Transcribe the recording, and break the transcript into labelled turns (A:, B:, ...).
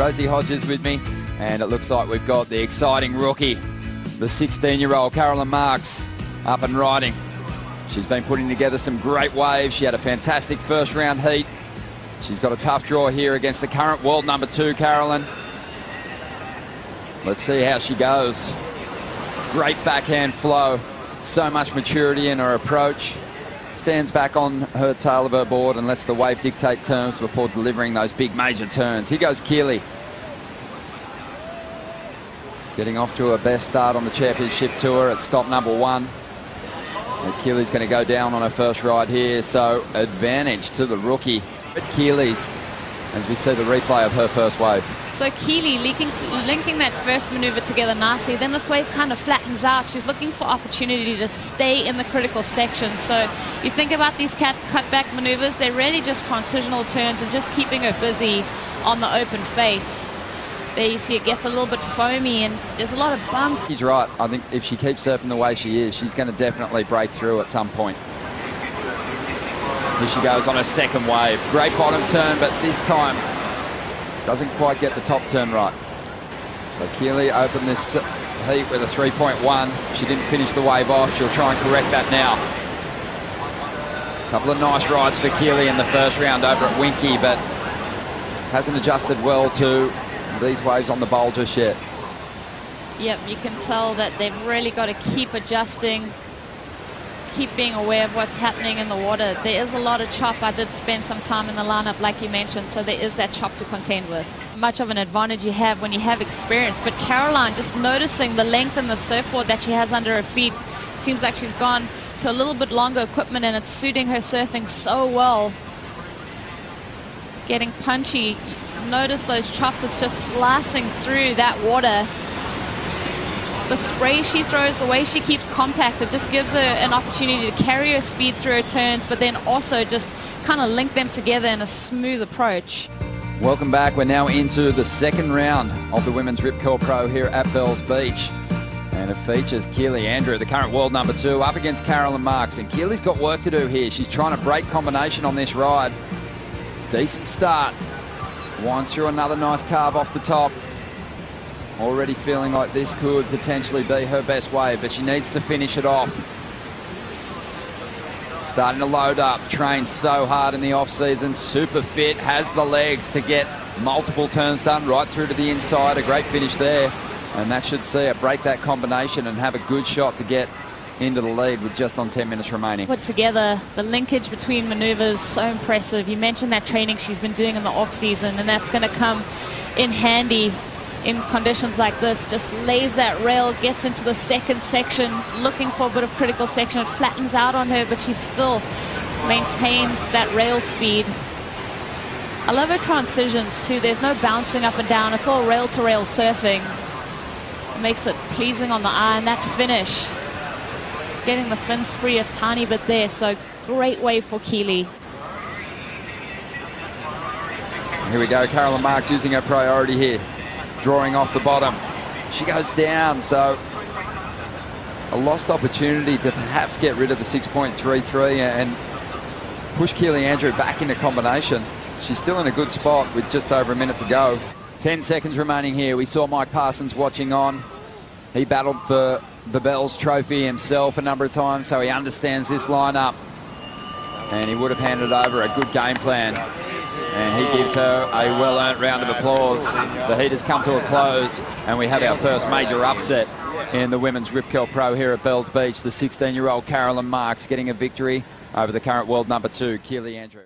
A: Rosie Hodges with me, and it looks like we've got the exciting rookie, the 16-year-old Carolyn Marks, up and riding. She's been putting together some great waves. She had a fantastic first round heat. She's got a tough draw here against the current world number 2, Carolyn. Let's see how she goes. Great backhand flow. So much maturity in her approach. Stands back on her tail of her board and lets the wave dictate terms before delivering those big major turns. Here goes Keely. Getting off to her best start on the championship tour at stop number 1. And Keely's going to go down on her first ride here, so advantage to the rookie. But Keely's, as we see the replay of her first wave.
B: So Keely linking that first maneuver together nicely. Then this wave kind of flattens out. She's looking for opportunity to stay in the critical section. So you think about these cutback maneuvers, they're really just transitional turns and just keeping her busy on the open face. There you see it gets a little bit foamy and there's a lot of bump.
A: He's right. I think if she keeps surfing the way she is, she's going to definitely break through at some point. Here she goes on her second wave. Great bottom turn, but this time doesn't quite get the top turn right. So Keely opened this heat with a 3.1. She didn't finish the wave off. She'll try and correct that now. Couple of nice rides for Keely in the first round over at Winky, but hasn't adjusted well to these waves on the bowl just yet.
B: Yep, you can tell that they've really got to keep adjusting, keep being aware of what's happening in the water. There is a lot of chop. I did spend some time in the lineup, like you mentioned, so there is that chop to contend with. Much of an advantage you have when you have experience, but Caroline, just noticing the length in the surfboard that she has under her feet, seems like she's gone to a little bit longer equipment and it's suiting her surfing so well. Getting punchy. Notice those chops, it's just slicing through that water. The spray she throws, the way she keeps compact, it just gives her an opportunity to carry her speed through her turns, but then also just kind of link them together in a smooth approach.
A: Welcome back. We're now into the second round of the Women's Rip Curl Pro here at Bells Beach. And it features Keely Andrew, the current world number 2, up against Carolyn Marks. And Keely's got work to do here. She's trying to break combination on this ride. Decent start. Winds through another nice carve off the top. Already feeling like this could potentially be her best wave, but she needs to finish it off. Starting to load up, trains so hard in the off-season, super fit, has the legs to get multiple turns done right through to the inside. A great finish there, and that should see her break that combination and have a good shot to get into the lead with just on 10 minutes remaining.
B: Put together the linkage between maneuvers, so impressive. You mentioned that training she's been doing in the off-season, and that's going to come in handy in conditions like this. Just lays that rail, gets into the second section, looking for a bit of critical section. It flattens out on her, but she still maintains that rail speed. I love her transitions too. There's no bouncing up and down. It's all rail-to-rail surfing. It makes it pleasing on the eye, and that finish, getting the fins free a tiny bit there. So great wave for Keely.
A: Here we go. Carolyn Marks using her priority here. Drawing off the bottom. She goes down, so a lost opportunity to perhaps get rid of the 6.33 and push Keely Andrew back into combination. She's still in a good spot with just over a minute to go. 10 seconds remaining here. We saw Mike Parsons watching on. He battled for the Bells trophy himself a number of times, so he understands this lineup, and he would have handed over a good game plan. And he gives her a well-earned round of applause. The heat has come to a close, and we have our first major upset in the Women's Rip Curl Pro here at Bells Beach. The 16-year-old Carolyn Marks getting a victory over the current world number 2, Keely Andrew.